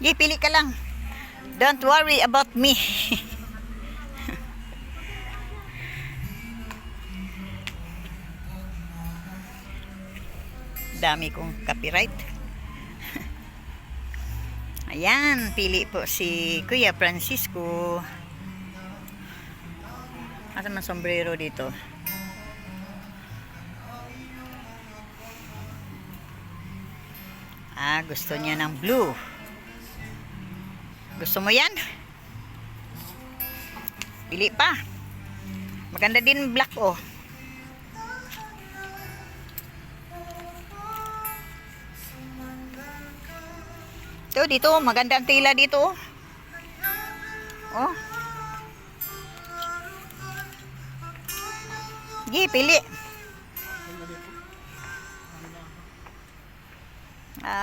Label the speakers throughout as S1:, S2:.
S1: Sige, pili ka lang. Don't worry about me. Dami kong copyright. Ayan, pili po si Kuya Francisco. Asa man sombrero dito? Gusto niya ng blue. Gusto mo yan? Pili pa. Maganda din black, oh. Ito, dito. Maganda ang tila dito, oh. Oh. Sige, pili.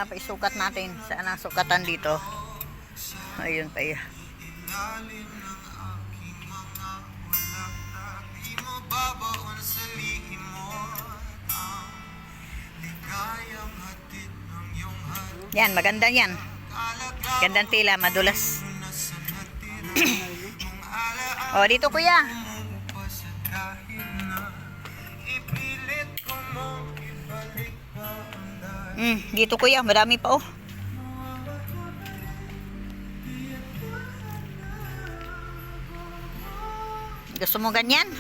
S1: Paisukat natin. Saan ang sukatan dito? Ayun tayo. Yan, maganda yan. Gandang tila, madulas. Oh, dito kuya. Dito kuya, marami pa, oh. Gusto mo ganyan?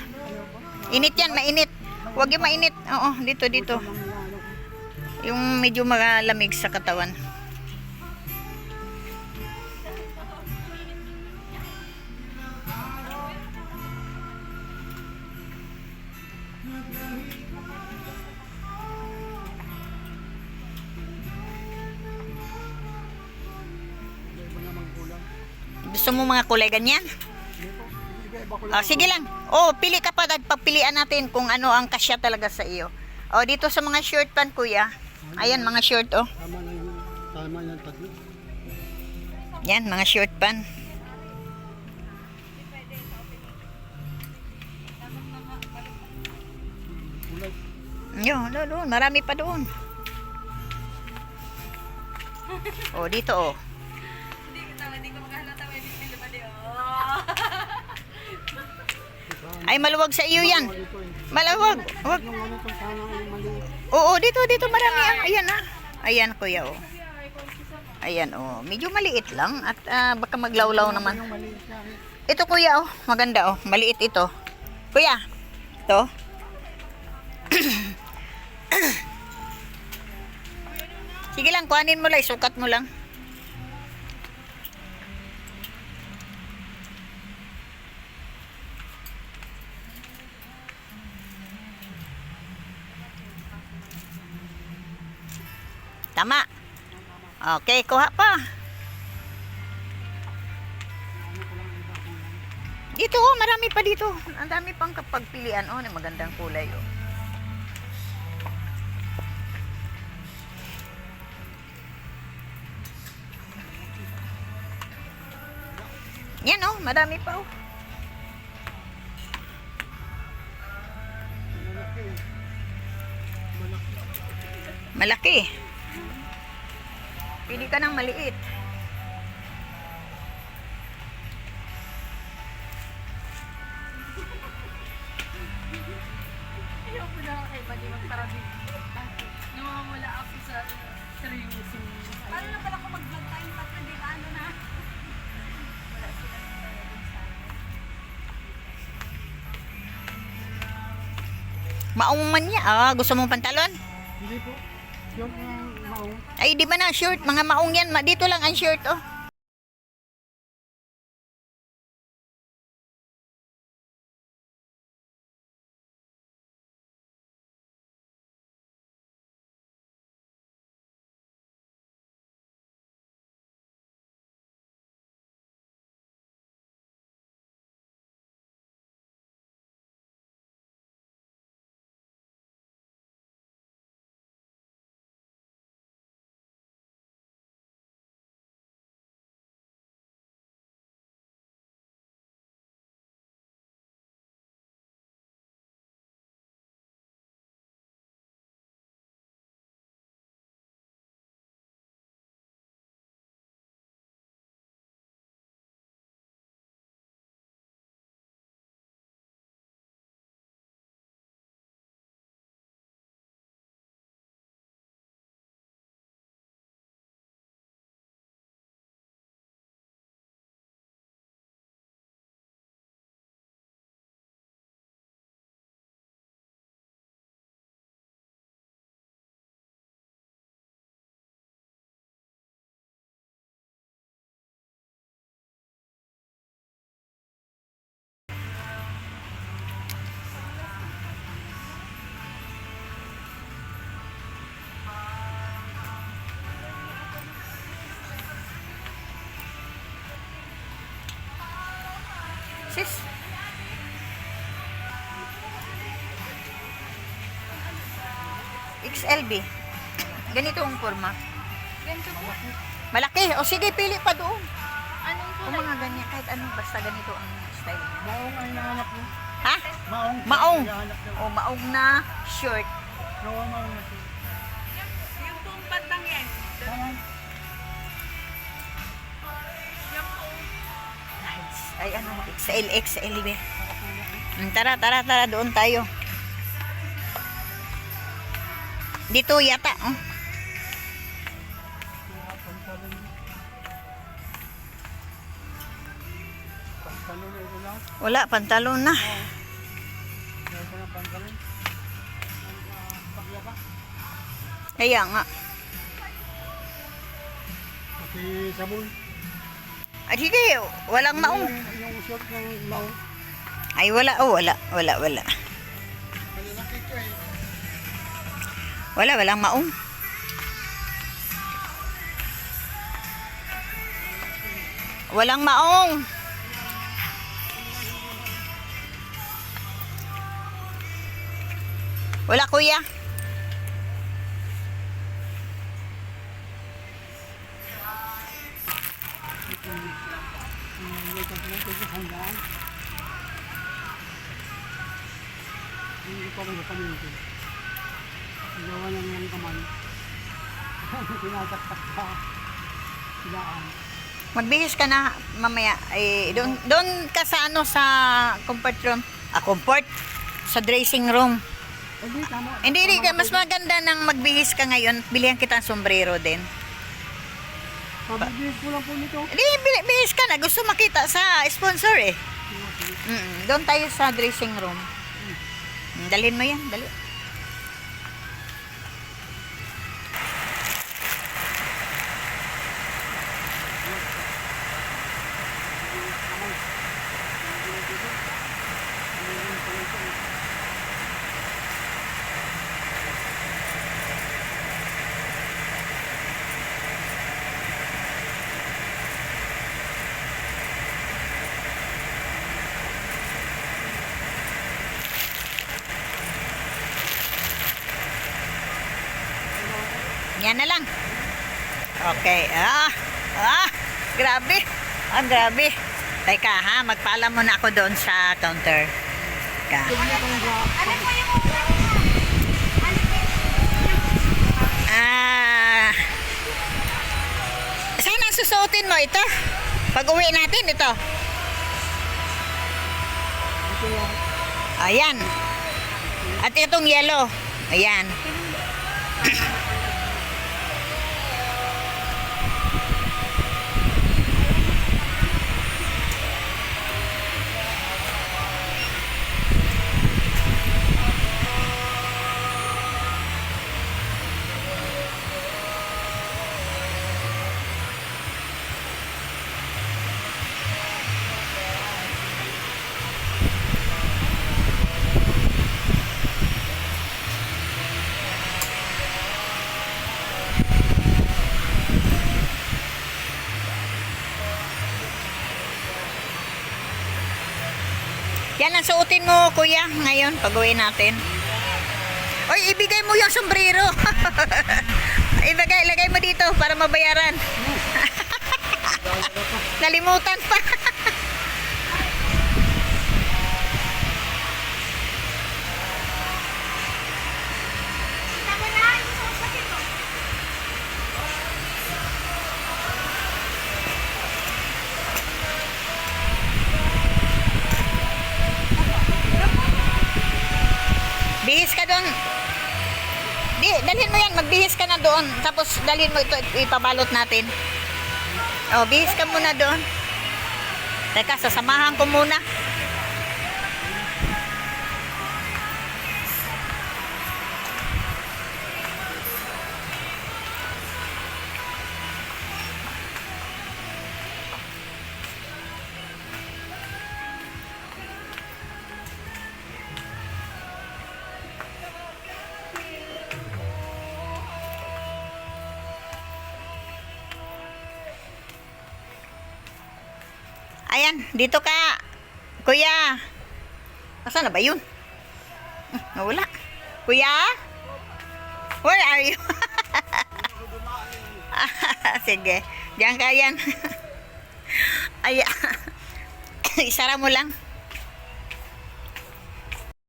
S1: Init yan, mainit. Huwag yung mainit. Oo, dito. Yung medyo malamig sa katawan. Gusto mo mga kulay ganyan? Sige lang. Pili ka pa. Pagpilian natin kung ano ang kasya talaga sa iyo. Dito sa mga short pan, kuya. Ayan, mga short, oh.
S2: Tama yan, tatlo.
S1: Yan, mga short pan. Yun, doon. Marami pa doon. Dito, oh.
S3: Hindi ko makahalata. May bibili pa di,
S1: Ay, maluwag sa iyo yan. Maluwag. Wag. Oo, dito marami. Ayan, Ayan, kuya, oh. Ayan, oh. Medyo maliit lang at baka maglawlaw naman. Ito, kuya, oh. Maganda, oh. Maliit ito. Kuya, ito. Sige lang, kuhanin mo lang. Sukat mo lang. Tama. Okay, kuha pa. Dito, oh, marami pa dito. Ang dami pang kapagpilian. Oh, magandang kulay, oh. Yan, oh, marami pa, oh. Malaki. Pili ka ng maliit.
S3: Ayaw ko na kay Badi magparabig. Nawawala ako sa seryoso. Paano na pala kung mag-vlog time pa? Hindi ba ano na? Wala sila
S1: Maong man niya. Gusto mong pantalon?
S2: Hindi po. Short na maong.
S1: Ay, di ba na short? Mga maong yan. Dito lang ang short, oh. XLB. Ganito ang forma.
S3: Ganito po.
S1: Malaki. O sige, pili pa doon.
S3: Anong
S1: Kung
S3: kulay?
S1: mga ganyan, kahit anong basta ganito ang style.
S2: Maong ay nahanap mo.
S1: Ha?
S2: Maong.
S1: Maong.
S2: Nahanap daw.
S1: O maong na short.
S2: Oo, maong na siya.
S3: Yung pong bandang yan.
S2: Tama.
S3: Yan po.
S1: Nice. Ay ano, XLB. Tara, doon tayo. Dito yata, oh.
S2: Pantalon na ito lang.
S1: Wala, pantalon na.
S2: Meron pa ng pantalon. Pakya pa.
S1: Kaya nga.
S2: Pati sabon.
S1: Ay, sige, walang maong.
S2: Yung short ng maong.
S1: Ay, wala.
S2: Malalaki ko eh.
S1: Walang maong. Walang maong. Wala, kuya.
S2: Hindi ko rin kami ito. Gawa lang ng kamay. Tinataktak pa. Silaan.
S1: Magbihis ka na mamaya. Eh, doon ka sa ano sa comfort room. Comfort? Sa dressing room.
S2: Hindi, tama.
S1: Hindi, mas maganda nang magbihis ka ngayon. Bilihan kita ng sombrero din.
S2: Pabigis ko lang po nito.
S1: Hindi, bihis ka na. Gusto makita sa sponsor eh. Doon tayo sa dressing room. Dalhin mo yan, dali. Yan na lang. Okay. Grabe. Grabe. Teka ha, magpaalam muna ako doon sa counter. Ka.
S3: Ano po yung
S1: Saan ang susuotin mo ito? Pag uwi natin ito. Ayan. At itong yellow. Ayan. Yan ang suotin mo, kuya, ngayon, pag-uwi natin. Oy, ibigay mo yung sombrero. Ilagay mo dito para mabayaran. Nalimutan pa. Bihis ka doon. Dalhin mo yan, magbihis ka na doon. Tapos dalhin mo ito, ipabalot natin. Oh, bihis ka muna doon. Teka, sasamahan ko muna. Ayan, dito ka. Kuya. Asan na ba yun? Nawala. Kuya? Where are you? Sige. Diyan ka yan. Ay, isara mo lang.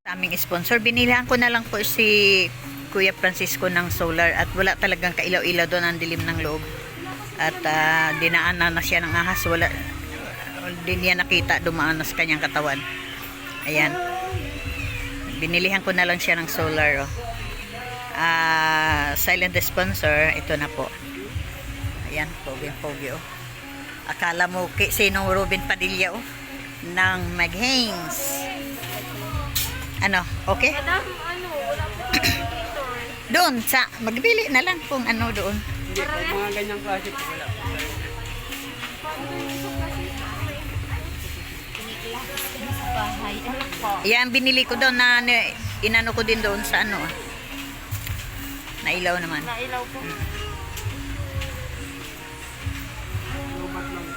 S1: Sa aming sponsor, binilihan ko na lang po si Kuya Francisco ng solar at wala talagang kailaw-ilaw doon ang dilim ng loob. At dinaanan na siya ng ahas. Wala, din niya nakita dumaan na sa kanyang katawan. Ayan. Binilihan ko na lang siya ng solar. Oh. Silent sponsor, ito na po. Ayan, pogi-pogi oh. Akala mo sinong Ruben Padilla oh, ng Maghains. Ano, okay?
S3: Madam, wala po computer.
S1: Doon, magbili na lang kung ano doon.
S2: Hindi po, mga ganyang klase po wala.
S3: Bahay. Ano po?
S1: Yan, binili ko doon na inano ko din doon sa ano. Nailaw naman.
S3: Nailaw po.
S2: Lubat lang.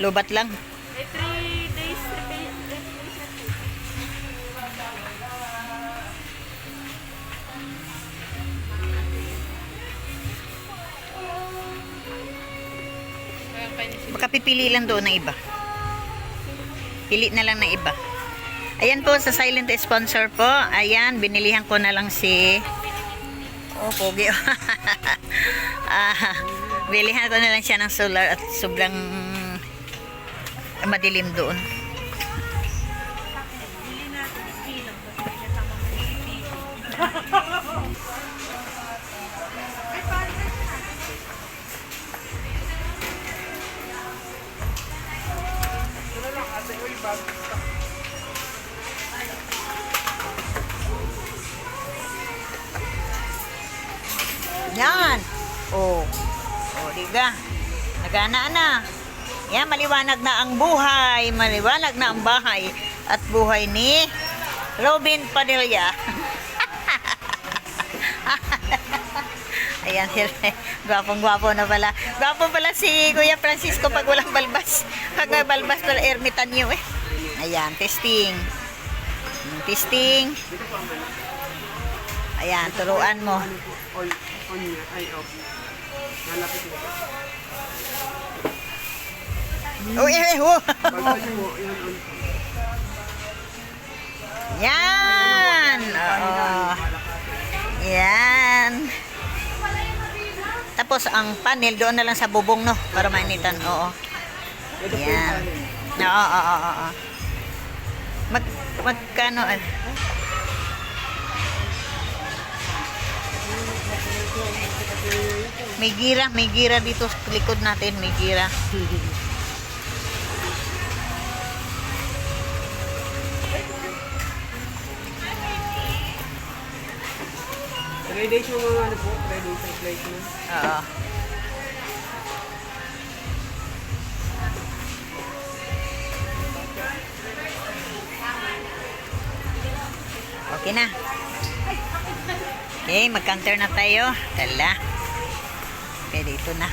S1: Lubat lang.
S3: May 3 days replacement.
S1: Baka pipili lang doon ng iba. Pili na lang ng iba. Ayan po, sa silent sponsor po. Ayan, binilihan ko na lang si... Oh, pogi. Bilihan ko na lang siya ng solar at sobrang madilim doon. Yan. Oh. Oh, diga. Nagana na. Yan, maliwanag na ang buhay. Maliwanag na ang bahay. At buhay ni Robin Padilla. Ayan, gwapong-gwapo na pala. Gwapo pala si Kuya Francisco pag walang balbas. Pag may balbas pala, ermitanyo eh. Ayan, testing. Testing. Ayan, turuan mo.
S2: On niya, ay off. Nalapit ito.
S1: Oh, oh.
S2: Pag po, yan on.
S1: Yan. Oo. Yan. Tapos ang panel doon na lang sa bubong no para mainitan. Oo. Yan. Oo. Magkano? May gira dito sa likod natin, may gira.
S2: Days yung mga ano po, 3 days replacement.
S1: Oo. Okay na. Okay, mag-counter na tayo. Tala. Okay, dito na.